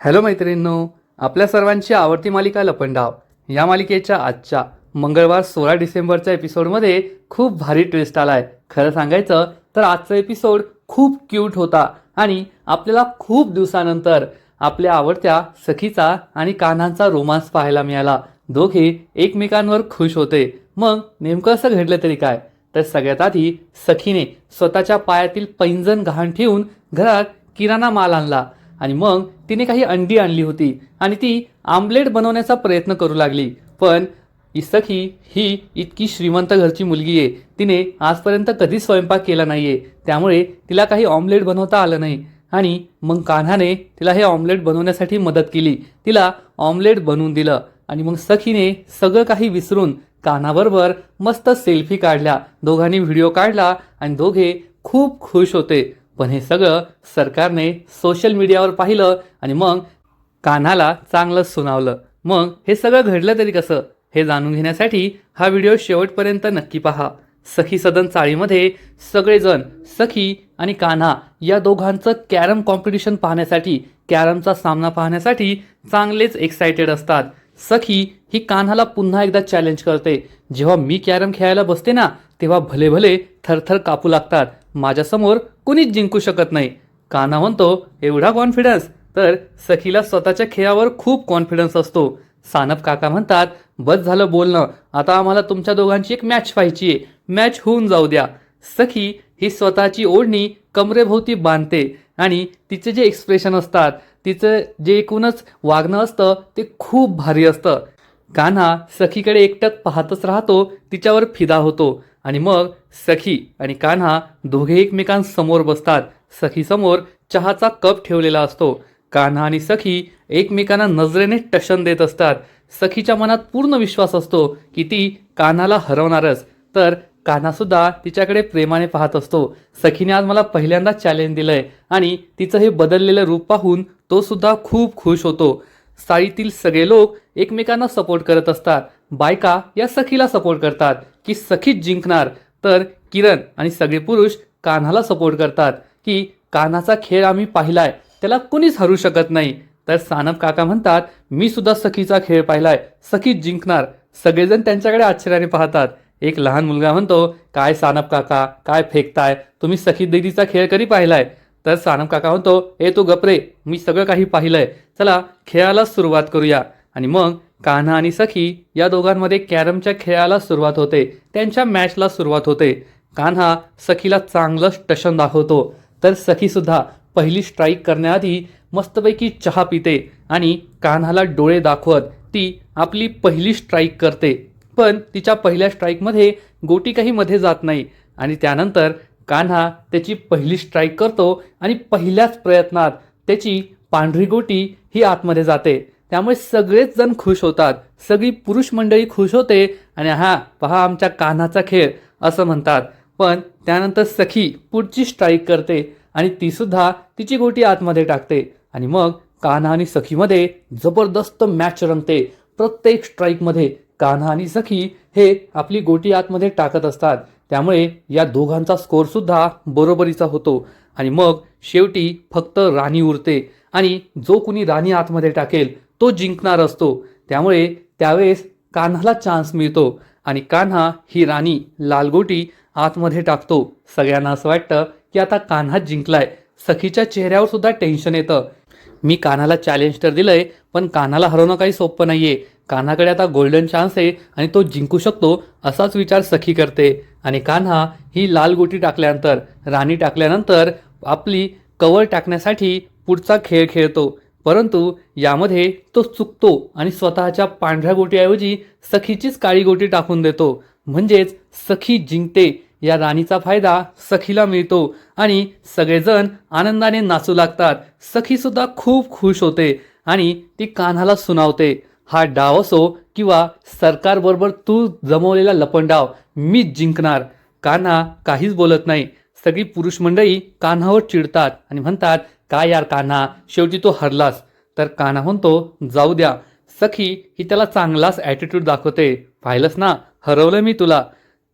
Hello मैत्रिणींनो, आपल्या सर्वांची आवडती मालिका लपंडाव या मालिकेच्या आजच्या मंगळवार 16 डिसेंबरच्या एपिसोडमध्ये खूप भारी ट्विस्ट आलाय। खरं सांगायचं तर आजचा एपिसोड खूप क्यूट होता आणि आपल्याला खूप दिवसानंतर आपल्या आवडत्या सखीचा आणि कान्हाचा रोमांस पाहायला मिळाला। दोघे एकमेकांवर खुश होते। मग नेमकं असं घडलं तरी काय, तर सगळ्यात आधी सखीने स्वतःच्या पायातील पैंजण गहाण ठेवून घरात किराणा माल आणला आणि मग तिने काही अंडी आणली होती आणि ती आमलेट बनवण्याचा प्रयत्न करू लागली। पण सखी ही इतकी श्रीमंत घरची मुलगी आहे, तिने आजपर्यंत कधी स्वयंपाक केला नाहीये, त्यामुळे तिला काही ऑमलेट बनवता आलं नाही। आणि मग कान्हाने तिला हे ऑमलेट बनवण्यासाठी मदत केली, तिला ऑमलेट बनवून दिलं आणि मग सखीने सगळं काही विसरून कान्हाबरोबर मस्त सेल्फी काढल्या, दोघांनी व्हिडिओ काढला आणि दोघे खूप खुश होते। पण हे सगळं सरकारने सोशल मीडियावर पाहिलं आणि मग कान्हाला चांगलंच सुनावलं। मग हे सगळं घडलं तरी कसं, हे जाणून घेण्यासाठी हा व्हिडिओ शेवटपर्यंत नक्की पहा। सखी सदन चाळीमध्ये सगळेजण सखी आणि कान्हा या दोघांचं कॅरम कॉम्पिटिशन पाहण्यासाठी, कॅरमचा सामना पाहण्यासाठी चांगलेच एक्साइटेड असतात। सखी ही कान्हाला पुन्हा एकदा चॅलेंज करते, जेव्हा मी कॅरम खेळायला बसते ना तेव्हा भले भले थरथर कापू लागतात, माझ्यासमोर कुणीच जिंकू शकत नाही। कान्हा म्हणतो एवढा कॉन्फिडन्स, तर सखीला स्वतःच्या खेळावर खूप कॉन्फिडन्स असतो। सानप काका म्हणतात बस झालं बोलणं, आता आम्हाला तुमच्या दोघांची एक मॅच पाहिजे आहे, मॅच होऊन जाऊ द्या। सखी ही स्वतःची ओढणी कमरेभोवती बांधते आणि तिचे जे एक्सप्रेशन असतात, तिचं जे एकूणच वागणं असतं ते खूप भारी असतं। कान्हा सखीकडे एकटक पाहतच राहतो, तिच्यावर फिदा होतो आणि मग सखी आणि कान्हा दोघे एकमेकांसमोर बसतात। सखीसमोर चहाचा कप ठेवलेला असतो। कान्हा आणि सखी एकमेकांना नजरेने टशन देत असतात। सखीच्या मनात पूर्ण विश्वास असतो की ती कान्हाला हरवणारच, तर कान्हा सुद्धा तिच्याकडे प्रेमाने पाहत असतो। सखीने आज मला पहिल्यांदा चॅलेंज दिलंय आणि तिचं हे बदललेलं रूप पाहून तो सुद्धा खूप खुश होतो। चाळीतील सगळे लोक एकमेकांना सपोर्ट करत असतात। बायका या सखीला सपोर्ट करतात की सखीच जिंकणार, तर किरण आणि सगळे पुरुष कान्हाला सपोर्ट करतात की कान्हाचा खेळ आम्ही पाहिलाय, त्याला कुणीच हरू शकत नाही। तर सानप काका म्हणतात मी सुद्धा सखीचा खेळ पाहिलाय, सखीच जिंकणार। सगळेजण त्यांच्याकडे आश्चर्याने पाहतात। एक लहान मुलगा म्हणतो काय सानप काका, काय फेकताय, तुम्ही सखी दीदीचा खेळ कधी पाहिलाय? तर सानप काका म्हणतो ए तू गपरे, मी सगळं काही पाहिलंय, चला खेळाला सुरुवात करूया। आणि मग कान्हा आणि सखी या दोघांमध्ये कॅरमच्या खेळाला सुरुवात होते, त्यांच्या मॅचला सुरुवात होते। कान्हा सखीला चांगलं टशन दाखवतो, तर सखी सुद्धा पहिली स्ट्राईक करण्याआधी मस्तपैकी चहा पिते आणि कान्हाला डोळे दाखवत ती आपली पहिली स्ट्राईक करते। पण तिच्या पहिल्या स्ट्राईकमध्ये गोटी काही मध्ये जात नाही आणि त्यानंतर कान्हा त्याची पहिली स्ट्राईक करतो आणि पहिल्याच प्रयत्नात त्याची पांढरी गोटी ही आतमध्ये जाते। त्यामुळे सगळेच जण खुश होतात, सगळी पुरुष मंडळी खुश होते आणि हा पहा आमच्या कान्हाचा खेळ असं म्हणतात। पण त्यानंतर सखी पुढची स्ट्राईक करते आणि ती सुद्धा तिची गोटी आतमध्ये टाकते आणि मग कान्हा आणि सखीमध्ये जबरदस्त मॅच रंगते। प्रत्येक स्ट्राईकमध्ये कान्हा आणि सखी हे आपली गोटी आतमध्ये टाकत असतात, त्यामुळे या दोघांचा स्कोर सुद्धा बरोबरीचा होतो। आणि मग शेवटी फक्त राणी उरते आणि जो कुणी राणी आतमध्ये टाकेल तो जिंकणार असतो। त्यामुळे त्यावेळेस कान्हाला चान्स मिळतो आणि कान्हा ही राणी लाल गोटी आतमध्ये टाकतो। सगळ्यांना असं वाटतं की आता कान्हा जिंकलाय। सखीच्या चेहऱ्यावर सुद्धा टेन्शन येतं, मी कान्हाला चॅलेंज तर दिलंय, पण कान्हाला हरवणं काही सोपं नाहीये, कान्हाकडे आता गोल्डन चान्स आहे आणि तो जिंकू शकतो असाच विचार सखी करते। आणि कान्हा ही लाल गोटी टाकल्यानंतर, राणी टाकल्यानंतर आपली कवर टाकण्यासाठी पुढचा खेळ खेळतो, परंतु यामध्ये तो चुकतो आणि स्वतःच्या पांढऱ्या गोटीऐवजी सखीचीच काळी गोटी टाकून देतो। म्हणजेच सखी जिंकते, या राणीचा फायदा सखीला मिळतो आणि सगळेजण आनंदाने नाचू लागतात। सखी सुद्धा खूप खुश होते आणि ती कान्हाला सुनावते हा डाव असो किंवा सरकारबरोबर तू जमवलेला लपंडाव, मीच जिंकणार। कान्हा काहीच बोलत नाही। सगळी पुरुष मंडळी कान्हावर चिडतात आणि म्हणतात काय यार कान्हा, शेवटी तू हरलास। तर कान्हा म्हणतो जाऊ द्या, सखी ही त्याला चांगलाच ॲटिट्यूड दाखवते, पाहिलंस ना हरवलं मी तुला।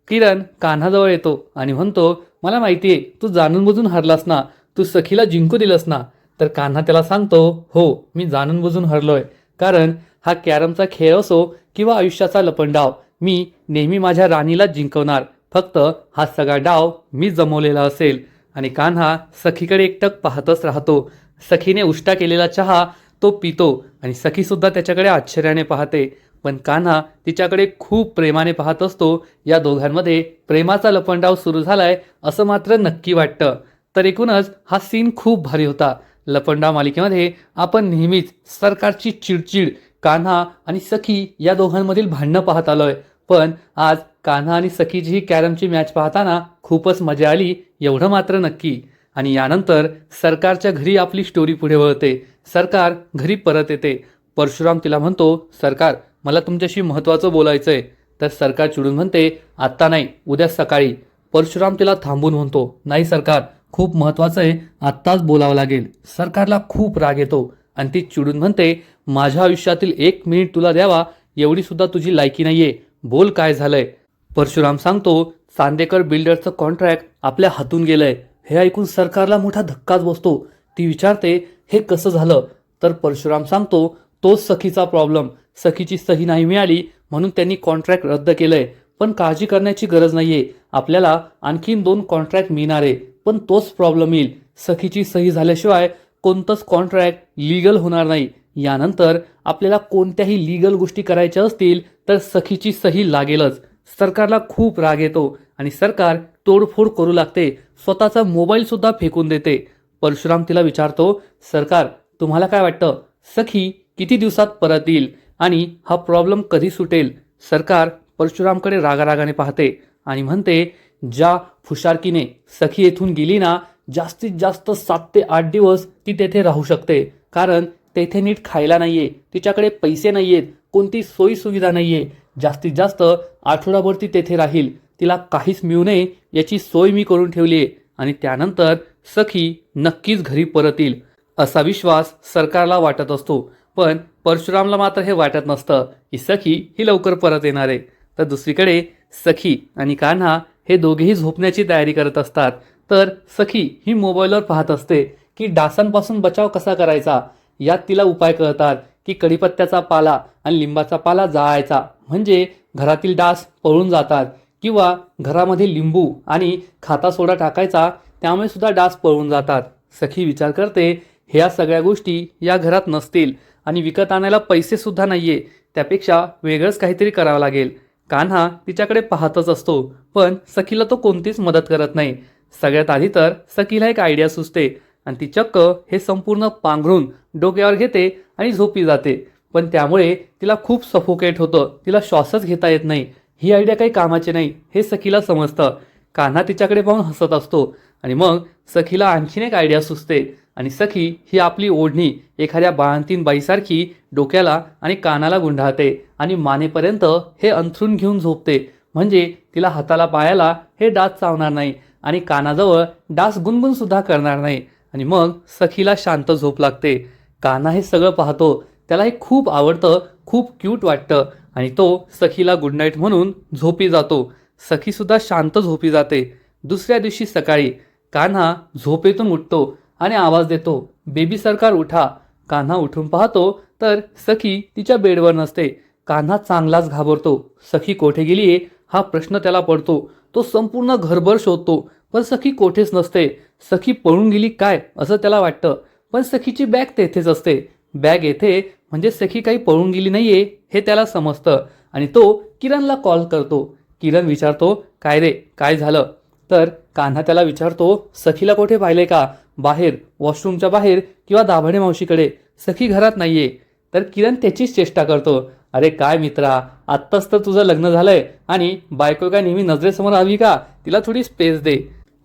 किरण कान्हाजवळ येतो आणि म्हणतो मला माहितीये तू जाणून बुजून हरलास ना, तू सखीला जिंकू दिलंस ना, तर कान्हा त्याला सांगतो, हो मी जाणून बुजून हरलोय, कारण हा कॅरमचा खेळ असो किंवा आयुष्याचा लपंडाव, मी नेहमी माझ्या राणीला जिंकवणार, फक्त हा सगळा डाव मी जमवलेला असेल. आणि कान्हा सखीकडे एकटक पाहतच राहतो. सखीने उष्टा केलेला चहा तो पितो आणि सखीसुद्धा त्याच्याकडे आश्चर्याने पाहते. पण कान्हा तिच्याकडे खूप प्रेमाने पाहत असतो. या दोघांमध्ये प्रेमाचा लपंडाव सुरू झालाय असं मात्र नक्की वाटतं. तर एकूणच हा सीन खूप भारी होता. लपंडाव मालिकेमध्ये आपण नेहमीच सरकारची चिडचिड, कान्हा आणि सखी या दोघांमधील भांडणं पाहत आलोय. पण आज कान्हा आणि सखीची ही कॅरमची मॅच पाहताना खूपच मजा आली, एवढं मात्र नक्की. आणि यानंतर सरकारच्या घरी आपली स्टोरी पुढे वळते. सरकार घरी परत येते. परशुराम तिला म्हणतो, सरकार मला तुमच्याशी महत्त्वाचं बोलायचंय. तर सरकार चिडून म्हणते, आत्ता नाही, उद्या सकाळी. परशुराम तिला थांबून म्हणतो, नाही सरकार, खूप महत्त्वाचं आहे, आत्ताच बोलावं लागेल. सरकारला खूप राग येतो आणि ती चिडून म्हणते, माझ्या आयुष्यातील 1 मिनिट तुला द्यावा एवढी सुद्धा तुझी लायकी नाहीये, बोल काय झालंय. परशुराम सांगतो, चांदेकर बिल्डरचं कॉन्ट्रॅक्ट आपल्या हातून गेलंय. हे ऐकून सरकारला मोठा धक्काच बसतो. ती विचारते, हे कसं झालं. तर परशुराम सांगतो, तोच सखीचा प्रॉब्लेम. सखीची सही नाही मिळाली म्हणून त्यांनी कॉन्ट्रॅक्ट रद्द केलंय. पण काळजी करण्याची गरज नाहीये, आपल्याला आणखीन 2 कॉन्ट्रॅक्ट मिळणार आहे. पण तोच प्रॉब्लेम येईल, सखीची सही झाल्याशिवाय कोणतंच कॉन्ट्रॅक्ट लीगल होणार नाही. यानंतर आपल्याला कोणत्याही लीगल गोष्टी करायच्या असतील तर सखीची सही लागेलच. सरकारला खूप राग येतो आणि सरकार तोडफोड करू लागते, स्वतःचा मोबाईल सुद्धा फेकून देते. परशुराम तिला विचारतो, सरकार तुम्हाला काय वाटतं, सखी किती दिवसात परत येईल आणि हा प्रॉब्लेम कधी सुटेल. सरकार परशुरामकडे रागारागाने पाहते आणि म्हणते, ज्या फुशारकीने सखी येथून गेली ना, जास्तीत जास्त 7 ते 8 दिवस ती तेथे राहू शकते. कारण तेथे नीट खायला नाहीये, तिच्याकडे पैसे नाहीयेत, कोणती सोयी सुविधा नाहीये. जास्तीत जास्त आठवडाभर ती तेथे राहील. तिला काहीच मिळू नये याची सोय मी करून ठेवली आहे आणि त्यानंतर सखी नक्कीच घरी परत येईल असा विश्वास सरकारला वाटत असतो. पण परशुरामला मात्र हे वाटत नसतं की सखी ही लवकर परत येणार आहे. तर दुसरीकडे सखी आणि कान्हा हे दोघेही झोपण्याची तयारी करत असतात. तर सखी ही मोबाईलवर पाहत असते की डासांपासून बचाव कसा करायचा. यात तिला उपाय कळतात की कढीपत्त्याचा पाला आणि लिंबाचा पाला जाळायचा, म्हणजे घरातील डास पळून जातात. किंवा घरामध्ये लिंबू आणि खाता सोडा टाकायचा, त्यामुळे सुद्धा डास पळून जातात. सखी विचार करते, ह्या सगळ्या गोष्टी या घरात नसतील आणि विकत आणायला पैसे सुद्धा नाहीये, त्यापेक्षा वेगळंच काहीतरी करावं लागेल. कान्हा तिच्याकडे पाहतच असतो, पण सखीला तो कोणतीच मदत करत नाही. सगळ्यात आधी तर सखीला एक आयडिया सुचते आणि ती चक्क हे संपूर्ण पांघरून डोक्यावर घेते आणि झोपी जाते. पण त्यामुळे तिला खूप सफोकेट होतं, तिला श्वासच घेता येत नाही. ही आयडिया काही कामाची नाही हे सखीला समजतं. कान्हा तिच्याकडे पाहून हसत असतो आणि मग सखीला आणखीन एक आयडिया सुचते आणि सखी ही आपली ओढणी एखाद्या बाळंतीण बाईसारखी डोक्याला आणि कानाला गुंडाळते आणि मानेपर्यंत हे अंथरून घेऊन झोपते, म्हणजे तिला हाताला पायाला हे डास चावणार नाही आणि कानाजवळ डास गुणगुण सुद्धा करणार नाही. आणि मग सखीला शांत झोप लागते. कान्हा हे सगळं पाहतो, त्याला हे खूप आवडतं, खूप क्यूट वाटतं आणि तो सखीला गुड नाईट म्हणून झोपी जातो. सखीसुद्धा शांत झोपी जाते. दुसऱ्या दिवशी सकाळी कान्हा झोपेतून उठतो आणि आवाज देतो, बेबी सरकार उठा. कान्हा उठून पाहतो तर सखी तिच्या बेडवर नसते. कान्हा चांगलाच घाबरतो. सखी कोठे गेलीये हा प्रश्न त्याला पडतो. तो संपूर्ण घरभर शोधतो, पण सखी कोठेच नसते. सखी पळून गेली काय असं त्याला वाटतं, पण सखीची बॅग तेथेच असते. बॅग येथे म्हणजे सखी काही पळून गेली नाहीये हे त्याला समजतं आणि तो किरणला कॉल करतो. किरण विचारतो, काय रे, काय झालं. तर कान्हा त्याला विचारतो, सखीला कोठे पाहिले का, बाहेर, वॉशरूमच्या बाहेर किंवा दाभाडे मावशीकडे. सखी घरात नाहीये. तर किरण त्याचीच चेष्टा करतो, अरे काय मित्रा, आत्ताच तर तुझं लग्न झालंय आणि बायको काय नेहमी नजरेसमोर हवी का, तिला थोडी स्पेस दे.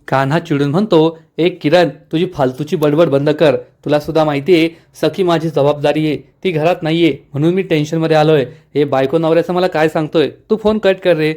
कान्हा चिडून म्हणतो, एक किरण, तुझी फालतूची बडबड बंद कर. तुला सुद्धा माहिती आहे सखी माझी जबाबदारी आहे, ती घरात नाहीये म्हणून मी टेन्शनमध्ये आलोय. हे बायको नवऱ्याचं मला काय सांगतोय, तू फोन कट कर रे.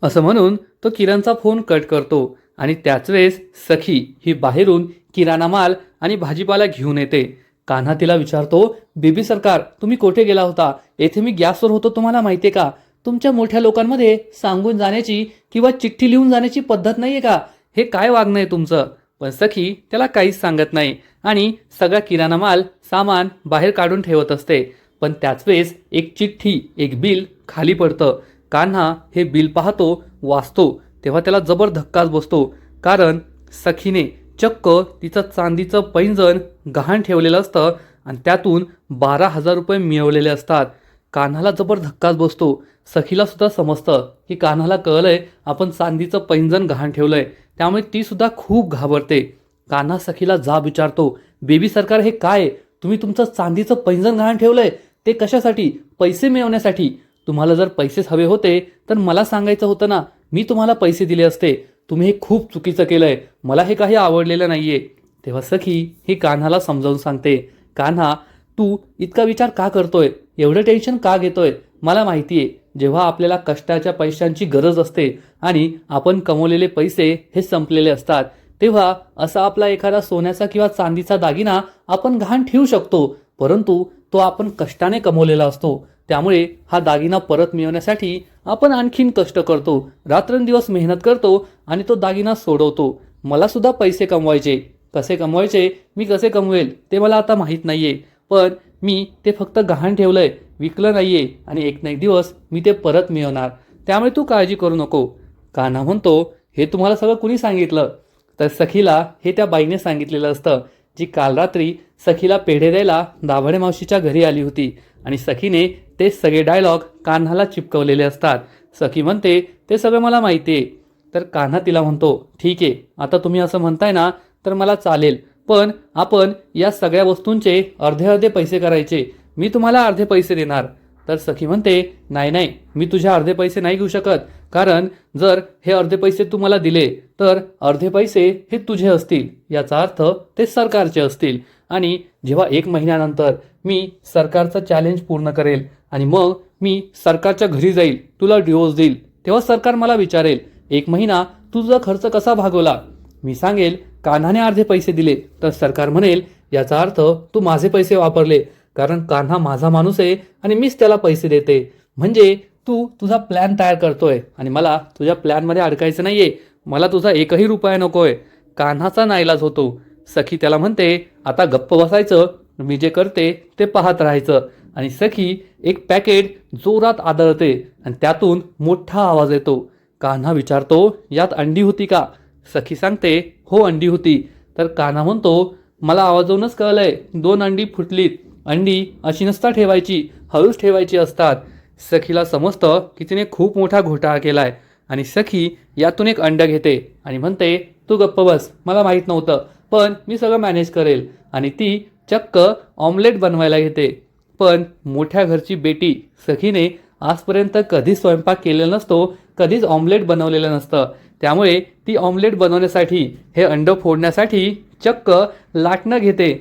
असं म्हणून तो किरणचा फोन कट करतो आणि त्याच वेळेस सखी ही बाहेरून किराणा माल आणि भाजीपाला घेऊन येते. कान्हा तिला विचारतो, बेबी सरकार तुम्ही कोठे गेला होता, येथे मी गॅसवर होतो, तुम्हाला माहितीये का. तुमच्या मोठ्या लोकांमध्ये सांगून जाण्याची किंवा चिठ्ठी लिहून जाण्याची पद्धत नाहीये का, हे काय वागणं आहे तुमचं. पण सखी त्याला काहीच सांगत नाही आणि सगळा किराणा माल सामान बाहेर काढून ठेवत असते. पण त्याच वेळेस एक चिठ्ठी, एक बिल खाली पडतं. कान्हा हे बिल पाहतो, वाचतो, तेव्हा त्याला जबर धक्काच बसतो. कारण सखीने चक्क तिचं चांदीचं पैंजण गहाण ठेवलेलं असतं आणि त्यातून 12,000 रुपये मिळवलेले असतात. कान्हाला जबर धक्काच बसतो. सखीला सुद्धा समजतं की कान्हाला कळलंय आपण चांदीचं पैंजण गहाण ठेवलंय, त्यामुळे ती सुद्धा खूप घाबरते. कान्हा सखीला जाब विचारतो, बेबी सरकार हे काय? तुम्ही तुमचं चांदीचं पैंजण गहाण ठेवलंय, ते कशासाठी? पैसे मिळवण्यासाठी. तुम्हाला जर पैसेच हवे होते तर मला सांगायचं होतं ना, मी तुम्हाला पैसे दिले असते. तुम्ही हे खूप चुकीचं केलंय, मला हे काही आवडलेलं नाहीये. तेव्हा सखी ही कान्हाला समजावून सांगते, कान्हा तू इतका विचार का करतोय, एवढं टेन्शन का घेतोय? मला माहिती आहे, जेव्हा आपल्याला कष्टाच्या पैशांची गरज असते आणि आपण कमवलेले पैसे हे संपलेले असतात, तेव्हा असा आपला एखादा सोन्याचा किंवा चांदीचा दागिना आपण गहाण ठेवू शकतो. परंतु तो आपण कष्टाने कमवलेला असतो, त्यामुळे हा दागिना परत मिळवण्यासाठी आपण आणखीन कष्ट करतो, रात्रंदिवस मेहनत करतो आणि तो दागिना सोडवतो. मला सुद्धा पैसे कमवायचे. कसे कमवायचे, मी कसे कमवेल ते मला आता माहीत नाहीये, पण मी ते फक्त गहाण ठेवलंय, विकलं नाहीये आणि एक ना एक दिवस मी ते परत मिळवणार. त्यामुळे तू काळजी करू नको. कान्हा म्हणतो, हे तुम्हाला सगळं कुणी सांगितलं? तर सखीला हे त्या बाईने सांगितलेलं असतं, जी काल रात्री सखीला पेढे द्यायला दाभाडे मावशीच्या घरी आली होती आणि सखीने ते सगळे डायलॉग कान्हाला चिपकवलेले असतात. सखी म्हणते, ते सगळं मला माहिती आहे. तर कान्हा तिला म्हणतो, ठीक आहे, आता तुम्ही असं म्हणताय ना तर मला चालेल, पण आपण या सगळ्या वस्तूंचे अर्धे अर्धे पैसे करायचे. मी तुम्हाला अर्धे पैसे देणार. तर सखी म्हणते, नाही नाही, मी तुझे अर्धे पैसे नाही घेऊ शकत, कारण जर हे अर्धे पैसे तू मला दिले तर अर्धे पैसे हे तुझे असतील, याचा अर्थ ते सरकारचे असतील. आणि जेव्हा 1 महिन्यानंतर मी सरकारचा चॅलेंज पूर्ण करेल आणि मग मी सरकारच्या घरी जाईल, तुला डिवोर्स देईल, तेव्हा सरकार मला विचारेल, 1 महिना तुझा खर्च कसा भागवला? मी सांगेल कान्हाने अर्धे पैसे दिले, तर सरकार म्हणेल याचा अर्थ तू माझे पैसे वापरले, कारण कान्हा माझा माणूस आहे आणि मीच त्याला पैसे देते. म्हणजे तू तुझा प्लॅन तयार करतोय आणि मला तुझ्या प्लॅनमध्ये अडकायचं नाहीये. मला तुझा 1ही रुपया नकोय. कान्हाचा नाईलाज होतो. सखी त्याला म्हणते, आता गप्प बसायचं, मी जे करते ते पाहत राहायचं. आणि सखी एक पॅकेट जोरात आदळते आणि त्यातून मोठा आवाज येतो. कान्हा विचारतो, यात अंडी होती का? सखी सांगते, हो अंडी होती. तर कान्हा म्हणतो, मला आवाजवूनच कळलंय 2 अंडी फुटलीत. अंडी अशी नसता ठेवायची, हळूच ठेवायची असतात. सखीला समजतं की तिने खूप मोठा घोटाळा केलाय आणि सखी यातून एक अंड घेते आणि म्हणते, तू गप्प बस, मला माहीत नव्हतं, पण मी सगळं मॅनेज करेल. आणि ती चक्क ऑमलेट बनवायला घेते. पण मोठ्या घरची बेटी सखीने आजपर्यंत कधीच स्वयंपाक केलेला नसतो, कधीच ऑमलेट बनवलेलं नसतं. त्यामुळे ती ऑमलेट बनवण्यासाठी, हे अंड फोडण्यासाठी चक्क लाटणं घेते.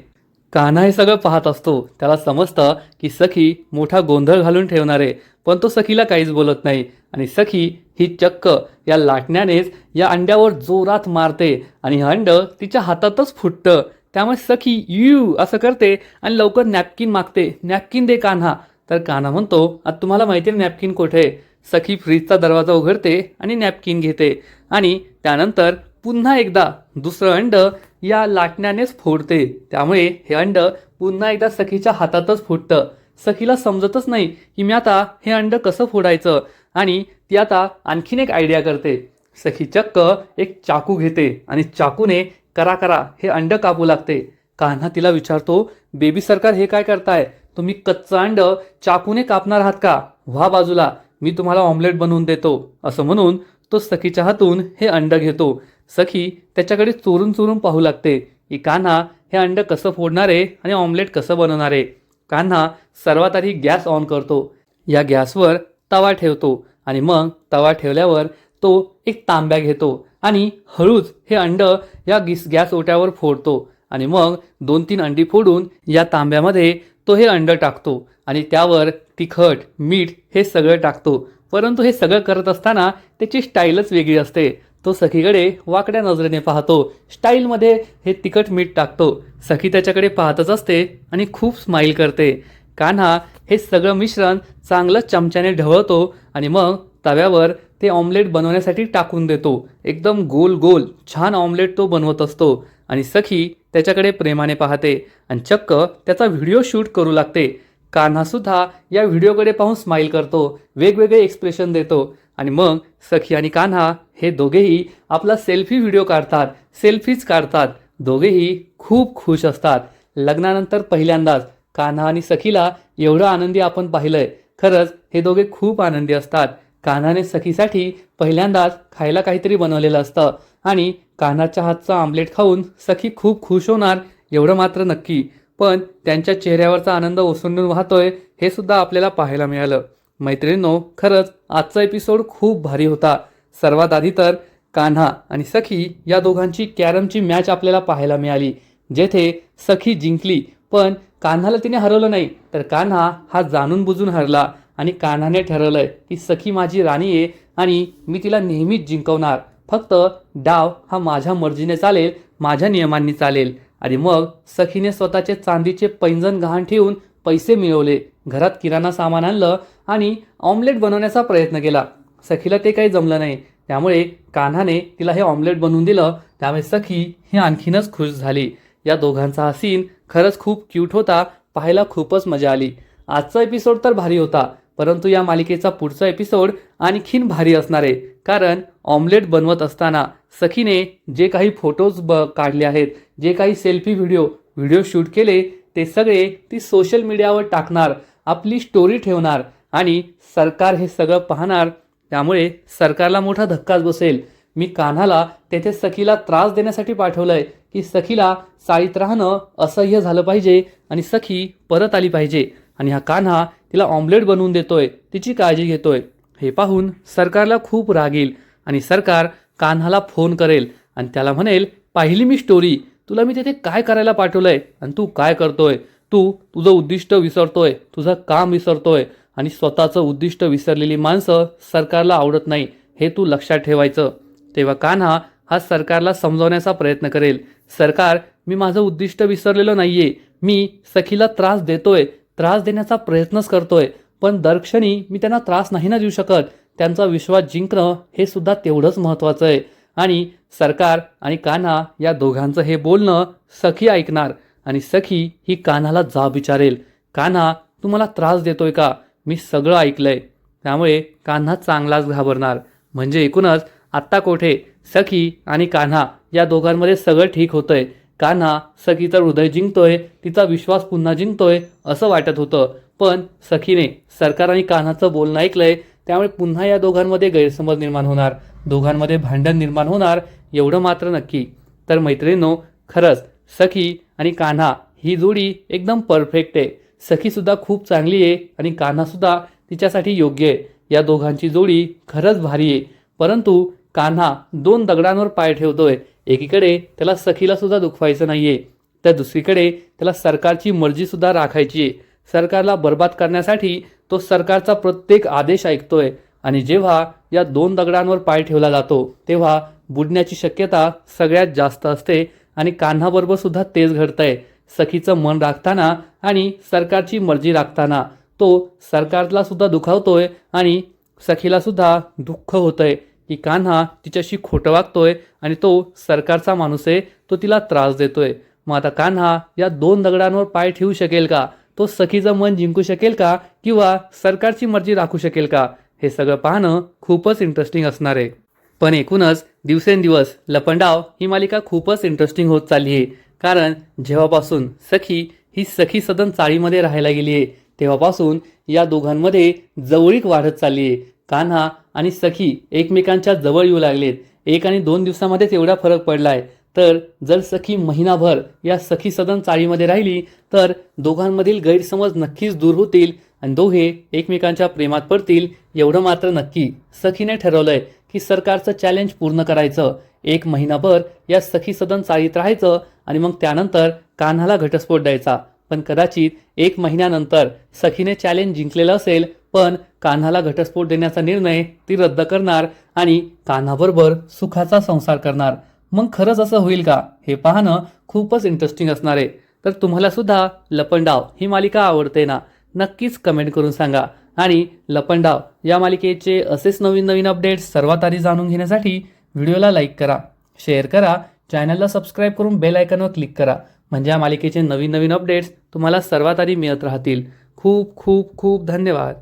कान्हा हे सगळं पाहत असतो. त्याला समजतं की सखी मोठा गोंधळ घालून ठेवणार आहे, पण तो सखीला काहीच बोलत नाही. आणि सखी ही चक्क या लाटण्यानेच या अंड्यावर जोरात मारते आणि हे अंड तिच्या हातातच फुटतं. त्यामुळे सखी यू असं करते आणि लवकर नॅपकिन मागते, नॅपकिन दे कान्हा. तर कान्हा म्हणतो, आता तुम्हाला माहिती आहे नॅपकिन कुठे आहे? सखी फ्रीजचा दरवाजा उघडते आणि नॅपकिन घेते आणि त्यानंतर पुन्हा एकदा दुसरं अंड या लाटण्यानेच फोडते. त्यामुळे हे अंड पुन्हा एकदा सखीच्या हातातच फुटतं. सखीला समजतच नाही की मी आता हे अंड कसं फोडायचं, आणि ती आता आणखीन एक आयडिया करते. सखी चक्क एक चाकू घेते आणि चाकूने करा करा हे अंड कापू लागते. कान्हा तिला विचारतो, बेबी सरकार हे काय करताय? तुम्ही कच्चं अंड चाकूने कापणार आहात का? व्हा बाजूला, मी तुम्हाला ऑमलेट बनवून देतो. असं म्हणून तो सखीच्या हातून हे अंड घेतो. सखी त्याच्याकडे चोरून चोरून पाहू लागते की कान्हा हे अंड कसं फोडणार आहे आणि ऑमलेट कसं बनवणार आहे. कान्हा सर्वात आधी गॅस ऑन करतो. या गॅसवर तवा ठेवतो आणि मग तवा ठेवल्यावर तो एक तांब्या घेतो आणि हळूच हे अंड या गॅस ओट्यावर फोडतो आणि मग 2-3 अंडी फोडून या तांब्यामध्ये तो हे अंड टाकतो आणि त्यावर तिखट, मीठ हे सगळं टाकतो. परंतु हे सगळं करत असताना त्याची स्टाईलच वेगळी असते. तो सखीकडे वाकड्या नजरेने पाहतो, स्टाईलमध्ये हे तिखट मीठ टाकतो. सखी त्याच्याकडे पाहतच असते आणि खूप स्माईल करते. कान्हा हे सगळं मिश्रण चांगलं चमच्याने ढवळतो आणि मग तव्यावर ते ऑमलेट बनवण्यासाठी टाकून देतो. एकदम गोल गोल छान ऑमलेट तो बनवत असतो आणि सखी त्याच्याकडे प्रेमाने पाहते आणि चक्क त्याचा व्हिडिओ शूट करू लागते. कान्हासुद्धा या व्हिडिओकडे पाहून स्माईल करतो, वेगवेगळे एक्सप्रेशन देतो आणि मग सखी आणि कान्हा हे दोघेही आपला सेल्फी व्हिडिओ काढतात, सेल्फीज काढतात. दोघेही खूप खुश असतात. लग्नानंतर पहिल्यांदाच कान्हा आणि सखीला एवढं आनंदी आपण पाहिलंय. खरंच हे दोघे खूप आनंदी असतात. कान्हाने सखीसाठी पहिल्यांदाच खायला काहीतरी बनवलेलं असतं आणि कान्हाच्या हातचा आमलेट खाऊन सखी खूप खुश होणार एवढं मात्र नक्की. पण त्यांच्या चेहऱ्यावरचा आनंद ओसंडून वाहतोय हे सुद्धा आपल्याला पाहायला मिळालं. मैत्रिणींनो, खरंच आजचा एपिसोड खूप भारी होता. सर्वात आधी तर कान्हा आणि सखी या दोघांची कॅरमची मॅच आपल्याला पाहायला मिळाली, जेथे सखी जिंकली. पण कान्हाला तिने हरवलं नाही, तर कान्हा हा जाणून बुजून हरला आणि कान्हाने ठरवलंय की सखी माझी राणी आहे आणि मी तिला नेहमीच जिंकवणार. फक्त डाव हा माझ्या मर्जीने चालेल, माझ्या नियमांनी चालेल. आणि मग सखीने स्वतःचे चांदीचे पैंजण गहाण ठेवून पैसे मिळवले, घरात किराणा सामान आणलं आणि ऑमलेट बनवण्याचा प्रयत्न केला. सखीला ते काही जमलं नाही, त्यामुळे कान्हाने तिला हे ऑमलेट बनवून दिलं. त्यामुळे सखी ही आणखीनच खुश झाली. या दोघांचा हा सीन खरंच खूप क्यूट होता, पाहायला खूपच मजा आली. आजचा एपिसोड तर भारी होता, परंतु या मालिकेचा पुढचा एपिसोड आणखीन भारी असणार आहे. कारण ऑमलेट बनवत असताना सखीने जे काही फोटोज काढले आहेत, जे काही सेल्फी व्हिडिओ शूट केले, ते सगळे ती सोशल मीडियावर टाकणार, आपली स्टोरी ठेवणार आणि सरकार हे सगळं पाहणार. त्यामुळे सरकारला मोठा धक्काच बसेल. मी कान्हाला तेथे सखीला त्रास देण्यासाठी पाठवलंय की सखीला चाळीत राहणं असह्य झालं पाहिजे आणि सखी परत आली पाहिजे. आणि हा कान्हा तिला ऑमलेट बनवून देतोय, तिची काळजी घेतोय. हे पाहून सरकारला खूप राग येईल आणि सरकार कान्हाला फोन करेल आणि त्याला म्हणेल, पाहिली मी स्टोरी, तुला मी तिथे काय करायला पाठवलंय आणि तू काय करतोय? तू तुझं उद्दिष्ट विसरतोय, तुझं काम विसरतोय आणि स्वतःचं उद्दिष्ट विसरलेली माणसं सरकारला आवडत नाही, हे तू लक्षात ठेवायचं. तेव्हा कान्हा हा सरकारला समजावण्याचा प्रयत्न करेल, सरकार मी माझं उद्दिष्ट विसरलेलं नाहीये, मी सखीला त्रास देतोय, त्रास देण्याचा प्रयत्नच करतोय, पण दरक्षणी मी त्यांना त्रास नाही ना देऊ शकत. त्यांचा विश्वास जिंकणं हे सुद्धा तेवढंच महत्त्वाचं आहे. आणि सरकार आणि कान्हा या दोघांचं हे बोलणं सखी ऐकणार आणि सखी ही कान्हाला जाब विचारेल, कान्हा तू मला त्रास देतोय का? मी सगळं ऐकलंय. त्यामुळे कान्हा चांगलाच घाबरणार. म्हणजे एकूणच आत्ता कोठे सखी आणि कान्हा या दोघांमध्ये सगळं ठीक होतंय. कान्हा सखीचं हृदय जिंकतोय, तिचा विश्वास पुन्हा जिंकतोय असं वाटत होतं. पण सखीने सरकार आणि कान्हाचं बोलणं ऐकलंय, त्यामुळे पुन्हा या दोघांमध्ये गैरसमज निर्माण होणार, दोघांमध्ये भांडण निर्माण होणार एवढं मात्र नक्की. तर मैत्रिणींनो, खरंच सखी आणि कान्हा ही जोडी एकदम परफेक्ट आहे. सखीसुद्धा खूप चांगली आहे आणि कान्हासुद्धा तिच्यासाठी योग्य आहे. या दोघांची जोडी खरंच भारी आहे. परंतु कान्हा दोन दगडांवर पाय ठेवतोय. एकीकडे त्याला सखीला सुद्धा दुखवायचं नाहीये, तर दुसरीकडे त्याला सरकारची मर्जी सुद्धा राखायची आहे. सरकारला बर्बाद करण्यासाठी तो सरकारचा प्रत्येक आदेश ऐकतोय आणि जेव्हा या दोन दगडांवर पाय ठेवला जातो तेव्हा बुडण्याची शक्यता सगळ्यात जास्त असते. आणि कान्हाबरोबर सुद्धा तेच घडतंय. सखीचं मन राखताना आणि सरकारची मर्जी राखताना तो सरकारला सुद्धा दुखावतोय आणि सखीला सुद्धा दुःख होतंय की कान्हा तिच्याशी खोटं वागतोय आणि तो सरकारचा माणूस आहे, तो तिला त्रास देतोय. मग आता कान्हा या दोन दगडांवर पाय ठेवू शकेल का? तो सखीचं मन जिंकू शकेल का किंवा सरकारची मर्जी राखू शकेल का? हे सगळं पाहणं खूपच इंटरेस्टिंग असणार आहे. पण एकूणच दिवसेंदिवस लपंडाव ही मालिका खूपच इंटरेस्टिंग होत चालली आहे. कारण जेव्हापासून सखी ही सखी सदन चाळीमध्ये राहायला गेली आहे तेव्हापासून या दोघांमध्ये जवळीक वाढत चालली आहे. कान्हा आणि सखी एकमेकांच्या जवळ येऊ लागलेत. 1 आणि 2 दिवसामध्येच एवढा फरक पडलाय. तर जर सखी महिनाभर या सखी सदन चाळीमध्ये राहिली तर दोघांमधील गैरसमज नक्कीच दूर होतील आणि दोघे एकमेकांच्या प्रेमात पडतील एवढं मात्र नक्की. सखीने ठरवलंय की सरकारचं चॅलेंज पूर्ण करायचं. 1 महिनाभर या सखी सदन चाळीत राहायचं आणि मग त्यानंतर कान्हाला घटस्फोट द्यायचा. पण कदाचित 1 महिन्यानंतर सखीने चॅलेंज जिंकलेलं असेल, पण कान्हाला घटस्फोट देण्याचा निर्णय ती रद्द करणार आणि कान्हाबरोबर सुखाचा संसार करणार. मग खरंच असं होईल का? हे पाहणं खूपच इंटरेस्टिंग असणार आहे. तर तुम्हाला सुद्धा लपंडाव ही मालिका आवडते ना? नक्कीच कमेंट करून सांगा. आणि लपंडाव या मालिकेचे असेच नवीन नवीन अपडेट्स सर्वात आधी जाणून घेण्यासाठी व्हिडिओला लाईक करा, शेअर करा, चॅनलला सबस्क्राईब करून बेल आयकॉनवर क्लिक करा. म्हणजे या मालिकेचे नवीन नवीन अपडेट्स तुम्हाला सर्वात आधी मिळत राहतील. खूप खूप खूप धन्यवाद.